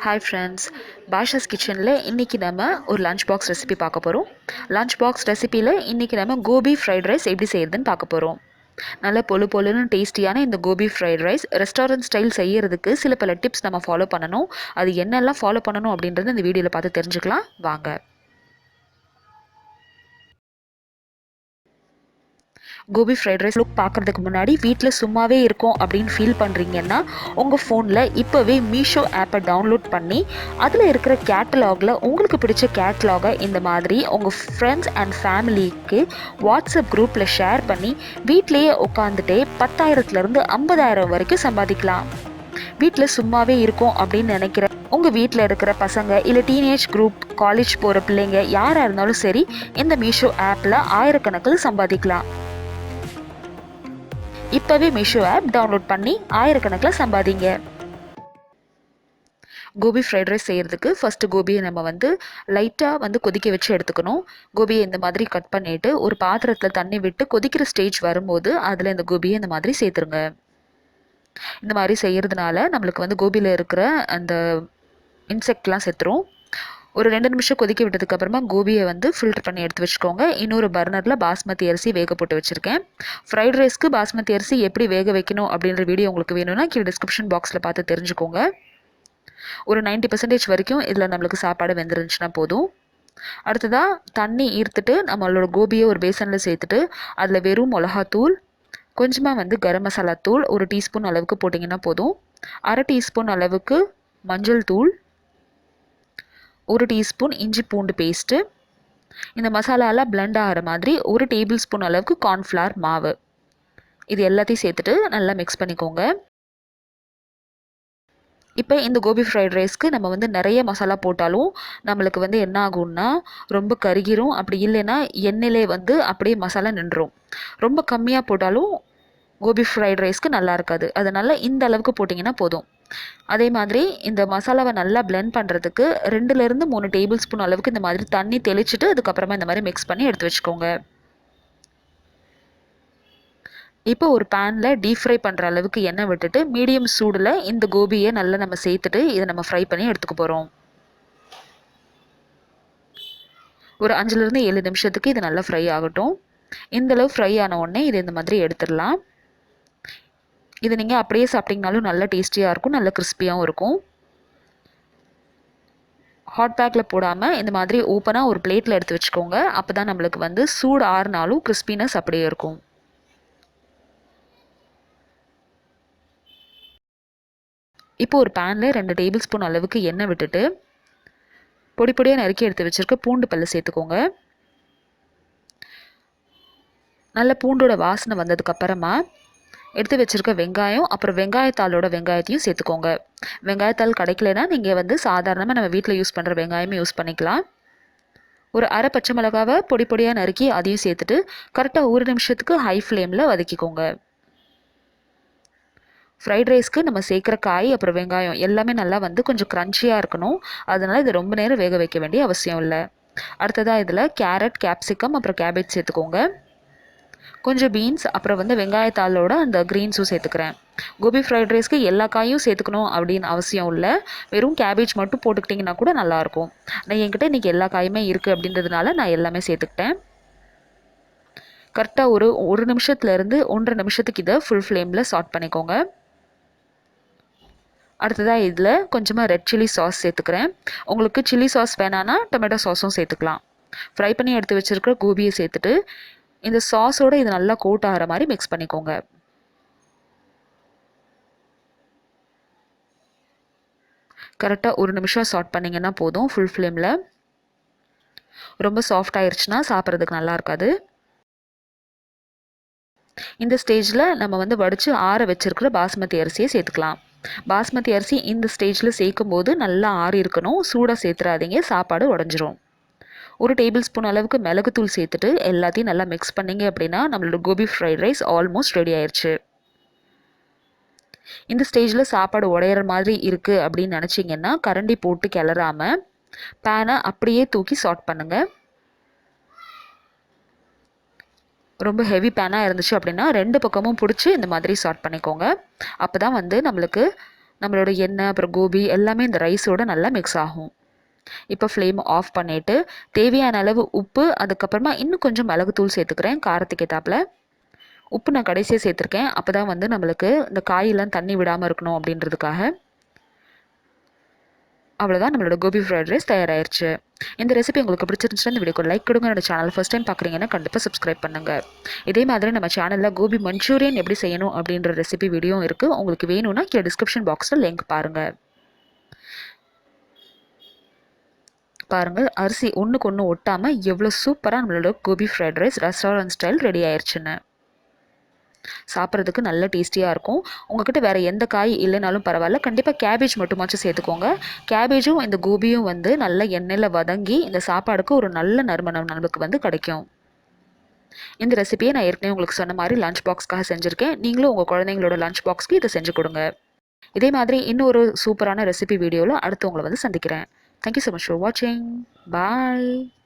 Hi friends, Basha's கிச்சனில் இன்றைக்கி நம்ம ஒரு லஞ்ச் பாக்ஸ் ரெசிபி பார்க்க போகிறோம். லஞ்ச் பாக்ஸ் ரெசிப்பியில் இன்றைக்கி நம்ம கோபி ஃப்ரைட் ரைஸ் எப்படி செய்கிறதுன்னு பார்க்க போகிறோம். நல்ல பொழுன்னு டேஸ்டியான இந்த gobi fried rice restaurant style செய்கிறதுக்கு சில பல டிப்ஸ் நம்ம ஃபாலோ பண்ணணும். அது என்னெல்லாம் ஃபாலோ பண்ணணும் அப்படின்றத இந்த வீடியோவில் பார்த்து தெரிஞ்சுக்கலாம் வாங்க. கோபி ஃப்ரைட் ரைஸ் லுக் பார்க்குறதுக்கு முன்னாடி வீட்டில் சும்மாவே இருக்கோம் அப்படின்னு ஃபீல் பண்ணுறீங்கன்னா உங்கள் ஃபோனில் இப்போவே மீஷோ ஆப்பை டவுன்லோட் பண்ணி அதில் இருக்கிற கேட்டலாகில் உங்களுக்கு பிடிச்ச கேட்டலாகை இந்த மாதிரி உங்கள் ஃப்ரெண்ட்ஸ் அண்ட் ஃபேமிலிக்கு வாட்ஸ்அப் குரூப்பில் ஷேர் பண்ணி வீட்டிலையே உட்காந்துட்டே 10,000லேருந்து 50,000 வரைக்கும் சம்பாதிக்கலாம். வீட்டில் சும்மாவே இருக்கும் அப்படின்னு நினைக்கிற உங்கள் வீட்டில் இருக்கிற பசங்க இல்லை டீனேஜ் குரூப், காலேஜ் போகிற பிள்ளைங்க யாராக இருந்தாலும் சரி, இந்த மீஷோ ஆப்பில் ஆயிரக்கணக்கில் சம்பாதிக்கலாம். இப்போவே மீஷோ ஆப் டவுன்லோட் பண்ணி ஆயிரக்கணக்கில் சம்பாதிங்க. கோபி ஃப்ரைட் ரைஸ் செய்கிறதுக்கு ஃபஸ்ட்டு கோபியை நம்ம லைட்டாக கொதிக்க வச்சு எடுத்துக்கணும். கோபியை இந்த மாதிரி கட் பண்ணிவிட்டு ஒரு பாத்திரத்தில் தண்ணி விட்டு கொதிக்கிற ஸ்டேஜ் வரும்போது அதில் இந்த கோபியை இந்த மாதிரி சேர்த்துருங்க. இந்த மாதிரி செய்கிறதுனால நம்மளுக்கு கோபியில் இருக்கிற அந்த இன்செக்ட்லாம் செத்துரும். ஒரு 2 நிமிஷம் கொதிக்க விட்டதுக்கப்புறமா கோபியை ஃபில்டர் பண்ணி எடுத்து வச்சுக்கோங்க. இன்னொரு பர்னரில் பாஸ்மதி அரிசி வேக போட்டு வச்சுருக்கேன். ஃப்ரைட் ரைஸ்க்கு பாஸ்மதி அரிசி எப்படி வேக வைக்கணும் அப்படின்ற வீடியோ உங்களுக்கு வேணும்னா கீழே டிஸ்கிரிப்ஷன் பாக்ஸில் பார்த்து தெரிஞ்சுக்கோங்க. ஒரு 90% வரைக்கும் இதில் நம்மளுக்கு சாப்பாடு வெந்துருந்துச்சுன்னா போதும். அடுத்ததாக தண்ணி ஈர்த்துட்டு நம்மளோட கோபியை ஒரு பேசனில் சேர்த்துட்டு அதில் வெறும் மிளகாத்தூள், கொஞ்சமாக கரம் மசாலா தூள் 1 டீஸ்பூன் அளவுக்கு போட்டிங்கன்னா போதும். 1/2 டீஸ்பூன் அளவுக்கு மஞ்சள் தூள், 1 டீஸ்பூன் இஞ்சி பூண்டு பேஸ்ட்டு, இந்த மசாலாலாம் பிளெண்ட் ஆகிற மாதிரி 1 டேபிள் ஸ்பூன் அளவுக்கு கார்ன்ஃப்ளவர் மாவு, இது எல்லாத்தையும் சேர்த்துட்டு நல்லா மிக்ஸ் பண்ணிக்கோங்க. இப்போ இந்த கோபி ஃப்ரைட் ரைஸ்க்கு நம்ம நிறைய மசாலா போட்டாலும் நம்மளுக்கு என்ன ஆகும்னா ரொம்ப கருகிரும். அப்படி இல்லைன்னா எண்ணெயிலே அப்படியே மசாலா நின்றும். ரொம்ப கம்மியாக போட்டாலும் கோபி ஃப்ரைட் ரைஸ்க்கு நல்லா இருக்காது. அதனால் இந்த அளவுக்கு போட்டிங்கன்னா போதும். அதே மாதிரி இந்த மசாலாவை நல்லா பிளெண்ட் பண்ணுறதுக்கு 2லேருந்து 3 டேபிள் ஸ்பூன் அளவுக்கு இந்த மாதிரி தண்ணி தெளிச்சுட்டு அதுக்கப்புறமா இந்த மாதிரி மிக்ஸ் பண்ணி எடுத்து வச்சுக்கோங்க. இப்போ ஒரு பேனில் டீப் ஃப்ரை பண்ணுற அளவுக்கு எண்ணெய் விட்டுட்டு மீடியம் சூடில் இந்த கோபியை நல்லா நம்ம சேர்த்துட்டு இதை நம்ம ஃப்ரை பண்ணி எடுத்துக்க போகிறோம். ஒரு 5லேருந்து 7 நிமிஷத்துக்கு இது நல்லா ஃப்ரை ஆகட்டும். இந்தளவு ஃப்ரை ஆன உடனே இது இந்த மாதிரி எடுத்துடலாம். இது நீங்கள் அப்படியே சாப்பிட்டிங்கனாலும் நல்லா டேஸ்டியாக இருக்கும், நல்ல கிறிஸ்பியாகவும் இருக்கும். ஹாட் பேக்கில் போடாமல் இந்த மாதிரி ஓப்பனாக ஒரு பிளேட்டில் எடுத்து வச்சுக்கோங்க. அப்போ தான் நம்மளுக்கு சூடு ஆறுனாலும் கிறிஸ்பினஸ் அப்படியே இருக்கும். இப்போ ஒரு பேனில் 2 டேபிள் ஸ்பூன் அளவுக்கு எண்ணெய் விட்டுட்டு பொடி பொடியாக நறுக்கி எடுத்து வச்சுருக்க பூண்டு பல்ல சேர்த்துக்கோங்க. நல்ல பூண்டோட வாசனை வந்ததுக்கப்புறமா எடுத்து வச்சுருக்க வெங்காயம், அப்புறம் வெங்காயத்தாளோட வெங்காயத்தையும் சேர்த்துக்கோங்க. வெங்காயத்தாள் கிடைக்கலனா நீங்கள் சாதாரணமாக நம்ம வீட்டில் யூஸ் பண்ணுற வெங்காயமே யூஸ் பண்ணிக்கலாம். ஒரு 1/2 பச்சை மிளகாவை பொடி பொடியாக நறுக்கி அதையும் சேர்த்துட்டு கரெக்டாக 1 நிமிஷத்துக்கு ஹை ஃப்ளேமில் வதக்கிக்கோங்க. ஃப்ரைட் ரைஸ்க்கு நம்ம சேர்க்குற காய் அப்புறம் வெங்காயம் எல்லாமே நல்லா கொஞ்சம் க்ரன்ச்சியாக இருக்கணும். அதனால் இது ரொம்ப நேரம் வேக வைக்க வேண்டிய அவசியம் இல்லை. அடுத்ததாக இதில் கேரட், கேப்சிகம் அப்புறம் கேபேஜ் சேர்த்துக்கோங்க. கொஞ்சம் பீன்ஸ், அப்புறம் வெங்காயத்தாளோட அந்த க்ரீன்ஸும் சேர்த்துக்கிறேன். கோபி ஃப்ரைட் ரைஸ்க்கு எல்லா காயும் சேர்த்துக்கணும் அப்படின்னு அவசியம் இல்லை. வெறும் கேபேஜ் மட்டும் போட்டுக்கிட்டிங்கன்னா கூட நல்லாயிருக்கும். நான் என்கிட்ட இன்றைக்கி எல்லா காயுமே இருக்குது அப்படின்றதுனால நான் எல்லாமே சேர்த்துக்கிட்டேன். கரெக்டாக ஒரு நிமிஷத்துலேருந்து 1.5 நிமிஷத்துக்கு இதை ஃபுல் ஃப்ளேமில் சாட் பண்ணிக்கோங்க. அடுத்ததாக இதில் கொஞ்சமாக ரெட் சில்லி சாஸ் சேர்த்துக்கிறேன். உங்களுக்கு சில்லி சாஸ் வேணான்னா டொமேட்டோ சாஸும் சேர்த்துக்கலாம். ஃப்ரை பண்ணி எடுத்து வச்சுருக்கிற கோபியை சேர்த்துட்டு இந்த சாஸோடு இது நல்லா கோட் ஆகிற மாதிரி மிக்ஸ் பண்ணிக்கோங்க. கரெக்டாக 1 நிமிஷம் சாட் பண்ணிங்கன்னா போதும் ஃபுல் ஃப்ளேமில். ரொம்ப சாஃப்ட் ஆயிடுச்சுன்னா சாப்பிட்றதுக்கு நல்லா இருக்காது. இந்த ஸ்டேஜில் நம்ம வடித்து ஆற வச்சுருக்கிற பாஸ்மதி அரிசியை சேர்த்துக்கலாம். பாஸ்மதி அரிசி இந்த ஸ்டேஜில் சேர்க்கும் போது நல்லா ஆறி இருக்கணும். சூடாக சேர்த்துறாதீங்க, சாப்பாடு உடஞ்சிரும். 1 டேபிள் ஸ்பூன் அளவுக்கு மிளகுத்தூள் சேர்த்துட்டு எல்லாத்தையும் நல்லா மிக்ஸ் பண்ணிங்க அப்படின்னா நம்மளோட gobi fried rice almost ready ஆயிடுச்சு. இந்த ஸ்டேஜில் சாப்பாடு உடையிற மாதிரி இருக்குது அப்படின்னு நினச்சிங்கன்னா கரண்டி போட்டு கிளறாமல் பேனை அப்படியே தூக்கி சாட் பண்ணுங்கள். ரொம்ப ஹெவி பேனாக இருந்துச்சு அப்படின்னா 2 பக்கமும் பிடிச்சி இந்த மாதிரி சாட் பண்ணிக்கோங்க. அப்போ தான் நம்மளுக்கு நம்மளோட எண்ணெய் அப்புறம் கோபி எல்லாமே இந்த ரைஸோட நல்லா மிக்ஸ் ஆகும். இப்போ ஃப்ளேம் ஆஃப் பண்ணிவிட்டு தேவையான அளவு உப்பு, அதுக்கப்புறமா இன்னும் கொஞ்சம் மிளகுத்தூள் சேர்த்துக்கிறேன் காரத்துக்கு ஏற்றாப்புல. உப்பு நான் கடைசியாக சேர்த்துருக்கேன், அப்போ தான் வந்து நம்மளுக்கு இந்த காயெல்லாம் தண்ணி விடாமல் இருக்கணும் அப்படின்றதுக்காக. அவ்வளோதான், நம்மளோட கோபி ஃப்ரைட் ரைஸ் தயாராகிருச்சு. இந்த ரெசிபி உங்களுக்கு பிடிச்சிருந்துச்சுன்னா இந்த வீடியோக்கு லைக் கொடுங்க. என்னோட சேனல் ஃபஸ்ட் டைம் பார்க்குறீங்கன்னா கண்டிப்பாக சப்ஸ்கிரைப் பண்ணுங்கள். இதே மாதிரி நம்ம சேனலில் கோபி மஞ்சூரியன் எப்படி செய்யணும் அப்படின்ற ரெசிபி வீடியோ இருக்குது. உங்களுக்கு வேணும்னா கீழே டிஸ்கிரிப்ஷன் பாக்ஸில் லிங்க் பாருங்கள். பாருங்கள், அரிசி ஒன்றுக்கு ஒன்று ஒட்டாமல் எவ்வளோ சூப்பராக நம்மளோட gobi fried rice restaurant style ready ஆயிடுச்சுன்னு. சாப்பிட்றதுக்கு நல்ல டேஸ்டியாக இருக்கும். உங்கள்கிட்ட வேறு எந்த காய் இல்லைனாலும் பரவாயில்ல, கண்டிப்பாக கேபேஜ் மட்டுமாச்சும் சேர்த்துக்கோங்க. கேபேஜும் இந்த கோபியும் வந்து நல்ல எண்ணெயில் வதங்கி இந்த சாப்பாடுக்கு ஒரு நல்ல நறுமணம் நம்மளுக்கு வந்து கிடைக்கும். இந்த ரெசிபியை நான் ஏற்கனவே உங்களுக்கு சொன்ன மாதிரி லஞ்ச் பாக்ஸ்க்காக செஞ்சுருக்கேன். நீங்களும் உங்கள் குழந்தைங்களோட லஞ்ச் பாக்ஸ்க்கு இதை செஞ்சு கொடுங்க. இதே மாதிரி இன்னொரு சூப்பரான ரெசிபி வீடியோவில் அடுத்து உங்களை வந்து சந்திக்கிறேன். Thank you so much for watching. Bye.